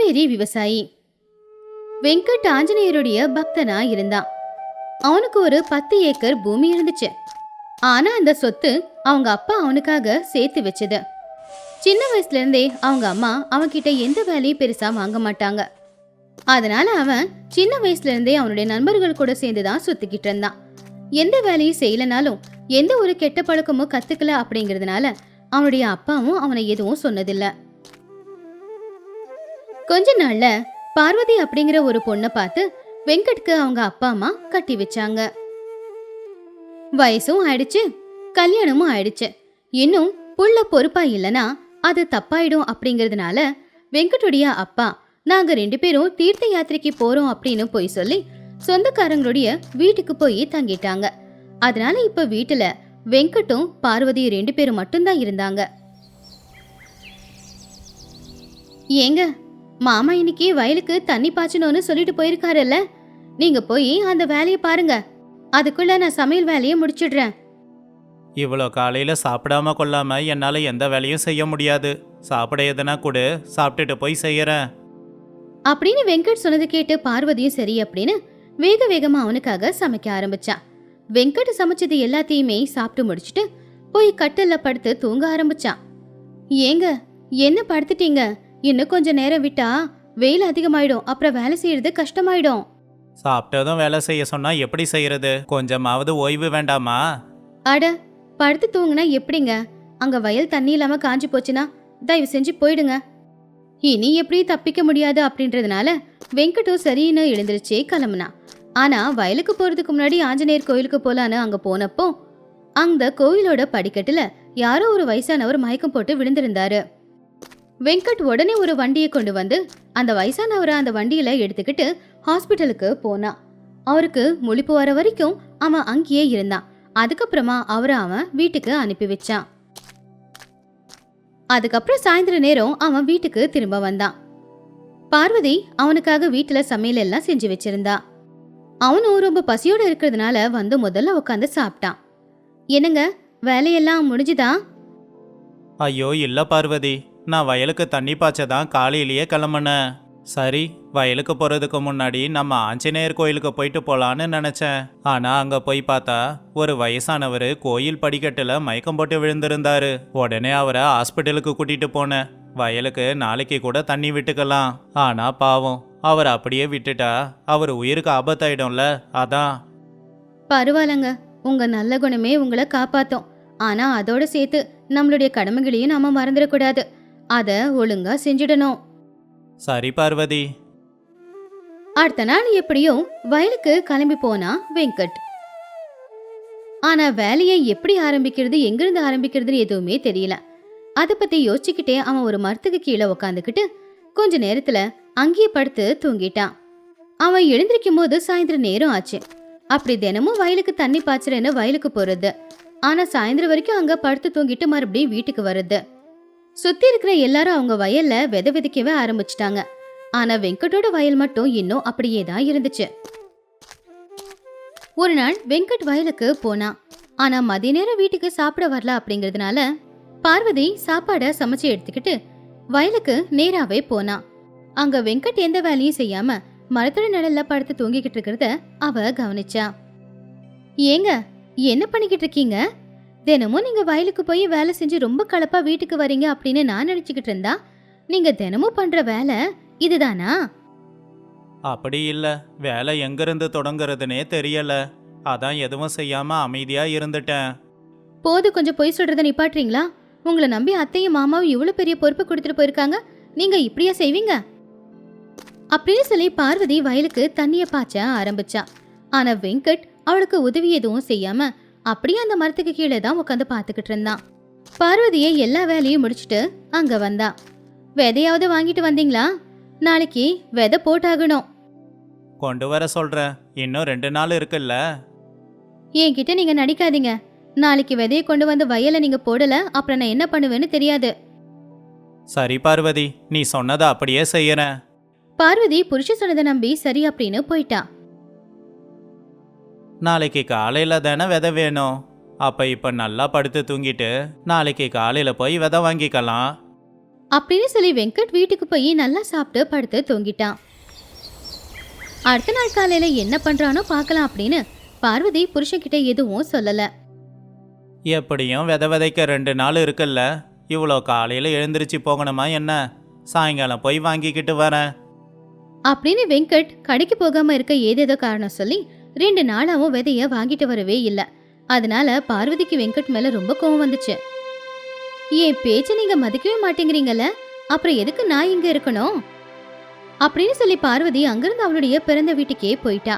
காவேரி விவசாயி. வெங்கட் ஆஞ்சநேயருடைய பக்தனா இருந்தான். அவனுக்கு ஒரு 10 ஏக்கர் பூமி இருந்துச்சு. ஆனா அந்த சொத்து அவங்க அப்பா அவனுக்காக சேர்த்து வச்சது. சின்ன வயசுல இருந்தே அவங்க அம்மா அவன்கிட்ட எந்த வேலையும் பெருசா வாங்க மாட்டாங்க. அதனால அவன் சின்ன வயசுல இருந்தே அவனுடைய நண்பர்கள் கூட சேர்ந்துதான் சுத்திக்கிட்டு இருந்தான். எந்த வேலையும் செய்யலனாலும் எந்த ஒரு கெட்ட பழக்கமும் கத்துக்கல அப்படிங்கறதுனால அவனுடைய அப்பாவும் அவனை எதுவும் சொன்னதில்ல. கொஞ்ச நாள்ல பார்வதி அப்படிங்கிற ஒரு பொண்ணை பார்த்து வெங்கட்க்கு அவங்க அப்பா அம்மா கட்டி வச்சாங்க. வயசும் ஆயிடுச்சு, கல்யாணமும் ஆயிடுச்சு. இன்னும் புள்ள பொறுப்பா இல்லனா அது தப்பாயிடும் அப்படிங்கறதுனால வெங்கட்டுடைய அப்பா நாங்க 2 பேரும் தீர்த்த யாத்திரைக்கு போறோம் அப்படின்னு போய் சொல்லி சொந்தக்காரங்களுடைய வீட்டுக்கு போய் தங்கிட்டாங்க. அதனால இப்ப வீட்டுல வெங்கட்டும் பார்வதி 2 பேரும் மட்டும்தான் இருந்தாங்க. ஏங்க, மாமா இன்னைக்கு வயலுக்கு தண்ணி பாய்ச்சணும்னு சொல்லிட்டு போயிருக்காருல்ல, நீங்க போய் அந்த வேலையை பாருங்க. அதுக்குள்ள நான் சமையல் வேலையை முடிச்சிடுறேன். இவ்வளோ காலையில சாப்பிடாம கொள்ளாம என்னால எந்த வேலையும் செய்ய முடியாது. சாப்பிட எதனா கூட சாப்பிட்டுட்டு போய் செய்யறேன் அப்படின்னு வெங்கட் சொன்னது கேட்டு பார்வதியும் சரி அப்படின்னு வேக வேகமா அவனுக்காக சமைக்க ஆரம்பிச்சான். வெங்கட் சமைச்சது எல்லாத்தையுமே சாப்பிட்டு முடிச்சுட்டு போய் கட்டில்ல படுத்து தூங்க ஆரம்பிச்சான். ஏங்க, என்ன படுத்துட்டீங்க? இன்னும் கொஞ்ச நேரம் விட்டா வெயில் அதிகமாயிடும், அப்புறம் வேலை செய்யறது கஷ்டமாயிடும். சாப்பிட்டதும் வேலை செய்ய சொன்னா எப்படி செய்யறது? கொஞ்சமாவது ஓய்வு வேண்டாமா? அட, படுத்து தூங்குனா எப்படிங்க? அங்க வயல் தண்ணி இல்லாம காஞ்சு போச்சுன்னா தயவு செஞ்சு போயிடுங்க. இனி எப்படி தப்பிக்க முடியாது அப்படின்றதுனால வெங்கட்டும் சரின்னு எழுந்திருச்சே கிளம்புனா. ஆனா வயலுக்கு போறதுக்கு முன்னாடி ஆஞ்சநேயர் கோயிலுக்கு போலான்னு அங்க போனப்போ அந்த கோயிலோட படிக்கட்டுல யாரோ ஒரு வயசானவர் மயக்கம் போட்டு விழுந்திருந்தாரு. வெங்கட் உடனே ஒரு வண்டியை கொண்டு வந்து அந்த வயசானவரை அந்த வண்டியில எடுத்துக்கிட்டு ஹாஸ்பிட்டலுக்கு போனான். அவருக்கு முழிப்பு வர வரைக்கும் அவன் அங்கேயே இருந்தான். அதுக்கப்புறமா அவன் வீட்டுக்கு அனுப்பி வச்சான். அதுக்கப்புறம் சாயந்தர நேரம் அவன் வீட்டுக்கு திரும்ப வந்தான். பார்வதி அவனுக்காக வீட்டுல சமையல் எல்லாம் செஞ்சு வச்சிருந்தா. அவனும் ரொம்ப பசியோட இருக்கிறதுனால வந்து முதல்ல உட்காந்து சாப்பிட்டான். என்னங்க, வேலையெல்லாம் முடிஞ்சுதா? ஐயோ இல்ல பார்வதி, நான் வயலுக்கு தண்ணி பாய்ச்சதான் காலையிலேயே கிளம்புனேன். சரி, வயலுக்கு போறதுக்கு முன்னாடி நம்ம ஆஞ்சநேயர் கோயிலுக்கு போயிட்டு போலான்னு நினைச்சேன். ஆனா அங்க போய் பார்த்தா ஒரு வயசானவர் கோயில் படிக்கட்டுல மயக்கம் போட்டு விழுந்திருந்தாரு. உடனே அவரை ஹாஸ்பிட்டலுக்கு கூட்டிட்டு போனேன். வயலுக்கு நாளைக்கு கூட தண்ணி விட்டுக்கலாம். ஆனா பாவம், அவர் அப்படியே விட்டுட்டா அவர் உயிருக்கு ஆபத்தாயிடும்ல, அதான். பரவாயில்லங்க, உங்க நல்ல குணமே உங்களை காப்பாத்தோம். ஆனா அதோட சேர்த்து நம்மளுடைய கடமைகளையும் நாம மறந்துடக்கூடாது. அத ஒழுங்கா செஞ்சிடணும். சரி பார்வதி. அடுத்த நாள் எப்படியோ வயலுக்கு கிளம்பி போனா வெங்கட். ஆனா வேலையை எப்படி ஆரம்பிக்கிறது, எங்கிருந்து ஆரம்பிக்கிறதுன்னு எதுவுமே தெரியல. அதை பத்தி யோசிச்சுக்கிட்டே அவன் ஒரு மரத்துக்கு கீழே உக்காந்துக்கிட்டு கொஞ்ச நேரத்துல அங்கேயே படுத்து தூங்கிட்டான். அவன் எழுந்திருக்கும் போது சாயந்தரம் நேரம் ஆச்சு. அப்படி தினமும் வயலுக்கு தண்ணி பாய்ச்சறேன்னு வயலுக்கு போறது. ஆனா சாயந்தரம் வரைக்கும் அங்க படுத்து தூங்கிட்டு மறுபடியும் வீட்டுக்கு வருது. சுத்தி இருக்கிற எல்லாரும் அவங்க வயல்ல விதை விதைக்கவே ஆரம்பிச்சிட்டாங்க. ஆனா வெங்கட்டோட வயல் மட்டும் இன்னும் அப்படியே தான் இருந்துச்சு. ஒரு நாள் வெங்கட் வயலுக்கு போனான். ஆனா மதிய நேரம் வீட்டுக்கு சாப்பிட வரல அப்படிங்கறதுனால பார்வதி சாப்பாட சமைச்சு எடுத்துக்கிட்டு வயலுக்கு நேராவே போனான். அங்க வெங்கட் எந்த வேலையும் செய்யாம மரத்தோட நிழல்ல படுத்து தூங்கிக்கிட்டு இருக்கிறத அவ கவனிச்சா. ஏங்க, என்ன பண்ணிக்கிட்டு இருக்கீங்க? தினமும் நீங்க வயலுக்கு போய் வேலை செஞ்சு ரொம்ப களைப்பா வீட்டுக்கு வரீங்க அப்படின்னு நான் நினைச்சுக்கிட்டு இருந்தா, நீங்க தினமும் பண்ற வேலை இதுதானா? அப்படி இல்ல, வேலை எங்கிருந்து தொடங்குறதுனே தெரியல. அதான் எதுவும் செய்யாம அமைதியா இருந்துட்டேன். போது, கொஞ்சம் பொய் சொல்றத நிப்பாட்டுறீங்களா? உங்களை நம்பி அத்தையும் மாமாவும் இவ்வளவு பெரிய பொறுப்பு கொடுத்துட்டு போயிருக்காங்க, நீங்க இப்படியா செய்வீங்க? அப்படின்னு சொல்லி பார்வதி வயலுக்கு தண்ணிய பாய்ச்ச ஆரம்பிச்சா. ஆனா வெங்கட் அவளுக்கு உதவி எதுவும் செய்யாம அப்படியே அந்த மரத்துக்கு கீழே தான் உட்காந்து பாத்துக்கிட்டு இருந்தான். பார்வதியை எல்லா வேலையும் முடிச்சுட்டு அங்க வந்தா. விதையாவது வாங்கிட்டு வந்தீங்களா? நாளைக்கு விதை போட்டாகணும். கொண்டு வர சொல்றேன், இன்னும் 2 நாள் இருக்குல்ல. என்கிட்ட நீங்க நடிக்காதீங்க. நாளைக்கு விதையை கொண்டு வந்து வயலை நீங்க போடல, அப்புறம் நான் என்ன பண்ணுவேன்னு தெரியாது. சரி பார்வதி, நீ சொன்னதை அப்படியே செய்யறேன். பார்வதி புருஷ சொன்னதை நம்பி சரி அப்படின்னு போயிட்டா. நாளைக்கு காலையில தானே விதை வேணும். அப்ப இப்ப நல்லா படுத்து தூங்கிட்டு நாளைக்கு காலையில போய் விதை வாங்கிக்கலாம். அப்படின்னு சொல்லி வெங்கட் வீட்டுக்கு போய் நல்லா சாப்பிட்டு படுத்து தூங்கிட்டான். அடுத்த நாள் காலையில என்ன பண்றானோ பார்க்கலாம் அப்படின்னு பார்வதி புருஷன்கிட்ட எதுவும் சொல்லல. எப்படியும் விதைக்க 2 நாள் இருக்குல்ல, இவ்வளோ காலையில் எழுந்திருச்சு போகணுமா என்ன? சாயங்காலம் போய் வாங்கிக்கிட்டு வரேன் அப்படின்னு வெங்கட் கடைக்கு போகாம இருக்க ஏதேதோ காரணம் சொல்லி 2 நாளாவும் விதைய வாங்கிட்டு வரவே இல்ல. அதனால பார்வதிக்கு வெங்கட் மேல ரொம்ப கோவம் வந்துச்சு. என் பேச்ச நீங்க மதிக்கவே மாட்டேங்கிறீங்கல்ல, அப்புறம் எதுக்கு நான் இங்க இருக்கணும் அப்படின்னு சொல்லி பார்வதி அங்கிருந்து அவளுடைய பிறந்த வீட்டுக்கே போயிட்டா.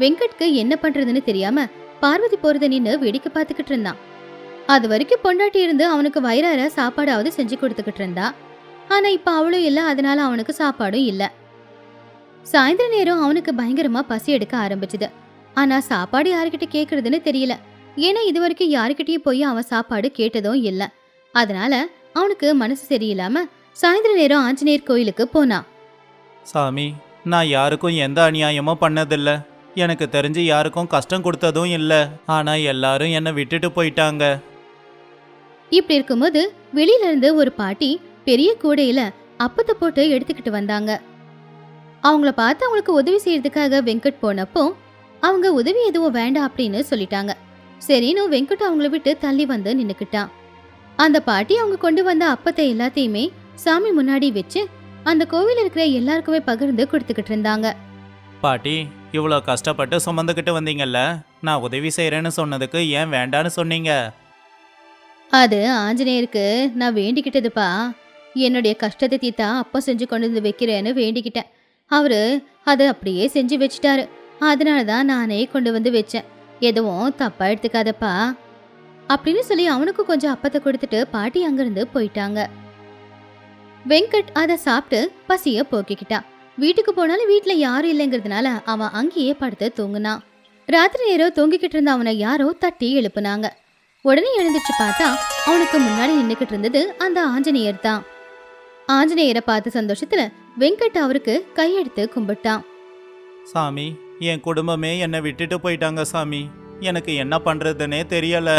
வெங்கட்க்கு என்ன பண்றதுன்னு தெரியாம பார்வதி போறத நின்னு வேடிக்கை பார்த்துக்கிட்டு இருந்தான். அது வரைக்கும் பொண்டாட்டி இருந்து அவனுக்கு வயிறார சாப்பாடாவது செஞ்சு கொடுத்துக்கிட்டு இருந்தா. ஆனா இப்ப அவளும் இல்ல, அதனால அவனுக்கு சாப்பாடும் இல்ல. சாயந்தர நேரம் அவனுக்கு பயங்கரமா பசி எடுக்க ஆரம்பிச்சுது. ஆனா சாப்பாடு யாருக்கிட்ட கேக்குறதுன்னு தெரியல. ஏன்னா இது வரைக்கும் யாருக்கிட்டயும் போய் அவன் சாப்பாடு கேட்டதும் இல்ல. அதனால அவனுக்கு மனசு சரியில்லாம சாயந்தர நேரம் ஆஞ்சநேயர் கோயிலுக்கு போனான். சாமி, நான் யாருக்கும் எந்த அநியாயமும் பண்ணதில்ல. எனக்கு தெரிஞ்சு யாருக்கும் கஷ்டம் கொடுத்ததும் இல்லை. ஆனால் எல்லாரும் என்னை விட்டுட்டு போயிட்டாங்க. இப்படி இருக்கும்போது வெளியில இருந்து ஒரு பாட்டி பெரிய கூடையில அப்பத்தை போட்டு எடுத்துக்கிட்டு வந்தாங்க. அவங்கள பார்த்து அவங்களுக்கு உதவி செய்யறதுக்காக வெங்கட் போனப்போ அவங்க உதவி எதுவும் வேண்டாம் அப்படின்னு சொல்லிட்டாங்க. சரின்னு வெங்கட் அவங்கள விட்டு தள்ளி வந்து நின்னுக்கிட்டான். அந்த பாட்டி அவங்க கொண்டு வந்த அப்பத்தை எல்லாத்தையுமே சாமி முன்னாடி வச்சு அந்த கோவில் இருக்கிற எல்லாருக்குமே பகிர்ந்து கொடுத்துக்கிட்டு இருந்தாங்க. பாட்டி, இவ்வளோ கஷ்டப்பட்டு சுமந்துக்கிட்டு வந்தீங்கல்ல, நான் உதவி செய்கிறேன்னு சொன்னதுக்கு ஏன் வேண்டான்னு சொன்னீங்க? அது ஆஞ்சநேயருக்கு நான் வேண்டிக்கிட்டதுப்பா. என்னுடைய கஷ்டத்தை தீத்தா அப்போ செஞ்சு கொண்டு வந்து வைக்கிறேன்னு வேண்டிக்கிட்டேன். அவரு அதை அப்படியே செஞ்சு வச்சுட்டாரு. அதனால தான் நானே கொண்டு வந்து வச்சேன். எதுவும் தப்பா எடுத்துக்காதப்பா அப்படின்னு சொல்லி அவனுக்கு கொஞ்சம் அப்பத்தை கொடுத்துட்டு பாட்டி அங்கிருந்து போயிட்டாங்க. வெங்கட் அதை சாப்பிட்டு பசிய போக்கிக்கிட்டான். வீட்டுக்கு போனாலும் வீட்டுல யாரும் இல்லைங்கிறதுனால அவன் அங்கேயே படுத்து தூங்குனான். ராத்திரி நேரம் தூங்கிக்கிட்டு இருந்த அவனை யாரோ தட்டி எழுப்புனாங்க. உடனே எழுந்துச்சு பார்த்தா அவனுக்கு முன்னாடி நின்னுக்கிட்டு இருந்தது அந்த ஆஞ்சநேயர் தான். ஆஞ்சநேயரை பார்த்த சந்தோஷத்துல வெங்கட் அவருக்கு கையெடுத்து கும்பிட்டான். சாமி, என் குடும்பமே என்னை விட்டுட்டு போயிட்டாங்க சாமி. எனக்கு என்ன பண்றதுன்னே தெரியல.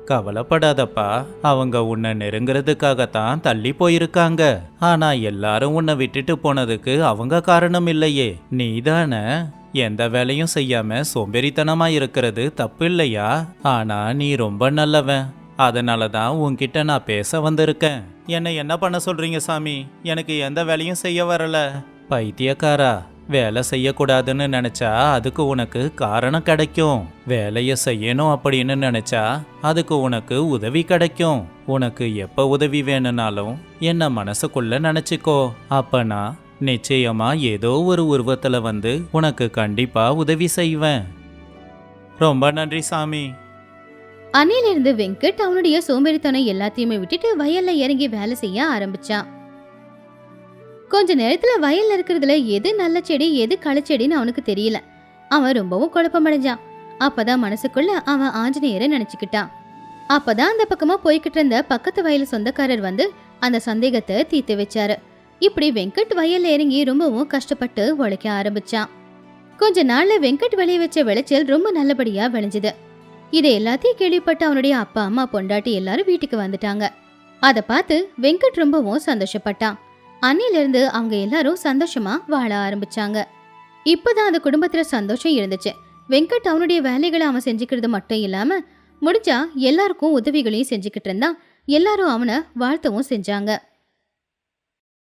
கவலைப்படாதப்பா, அவங்க உன்னை நெருங்கிறதுக்காகத்தான் தள்ளி போயிருக்காங்க. ஆனா எல்லாரும் உன்னை விட்டுட்டு போனதுக்கு அவங்க காரணம் இல்லையே, நீதானே. எந்த வேலையும் செய்யாம சோம்பேறித்தனமா இருக்கிறது தப்பு இல்லையா? ஆனா நீ ரொம்ப நல்லவன். அதனால தான் உன்கிட்ட நான் பேச வந்திருக்கேன். என்னை என்ன பண்ண சொல்றீங்க சாமி? எனக்கு எந்த வேலையும் செய்ய வரல. பைத்தியக்காரா, வேலை செய்யக்கூடாதுன்னு நினைச்சா அதுக்கு உனக்கு காரணம் கிடைக்கும். வேலையை செய்யணும் அப்படின்னு நினைச்சா அதுக்கு உனக்கு உதவி கிடைக்கும். உனக்கு எப்ப உதவி வேணும்னாலும் என்ன மனசுக்குள்ள நினைச்சுக்கோ. அப்ப நான் நிச்சயமா ஏதோ ஒரு உருவத்துல வந்து உனக்கு கண்டிப்பா உதவி செய்வேன். ரொம்ப நன்றி சாமி. அன்னையிலிருந்து வெங்கட் அவனுடைய சோம்பேறித்தனம் எல்லாத்தையுமே விட்டுட்டு வயல்ல இறங்கி வேலை செய்ய ஆரம்பிச்சான். கொஞ்ச நேரத்துல வயல்ல இருக்கிறதுல எது நல்ல செடி எது களச்செடின்னு அவனுக்கு தெரியல. அவன் ரொம்பவும் குழப்பமடைஞ்சான். அப்பதான் மனசுக்குள்ள அவன் ஆஞ்சநேயரை நினைச்சுக்கிட்டான். அப்பதான் அந்த பக்கமா போய்கிட்டு இருந்த பக்கத்து வயல் சொந்தக்காரர் வந்து அந்த சந்தேகத்தை தீர்த்து வச்சாரு. இப்படி வெங்கட் வயல்ல இறங்கி ரொம்பவும் கஷ்டப்பட்டு உழைக்க ஆரம்பிச்சான். கொஞ்ச நாள்ல வெங்கட் விளைய வச்ச விளைச்சல் ரொம்ப நல்லபடியா விளைஞ்சது. இதை எல்லாத்தையும் கேள்விப்பட்டு அவனுடைய அப்பா அம்மா பொண்டாட்டி எல்லாரும் வீட்டுக்கு வந்துட்டாங்க. அதை பார்த்து வெங்கட் ரொம்பவும் சந்தோஷப்பட்டான். அன்னையிலிருந்து அவங்க எல்லாரும் சந்தோஷமா வாழ ஆரம்பிச்சாங்க. இப்பதான் அந்த குடும்பத்துல சந்தோஷம் இருந்துச்சு. வெங்கட் அவனுடைய வேலைகளை அவன் செஞ்சுக்கிறது மட்டும் இல்லாம முடிஞ்சா எல்லாருக்கும் உதவிகளையும் செஞ்சுக்கிட்டு இருந்தான். எல்லாரும் அவனை வாழ்த்தவும் செஞ்சாங்க.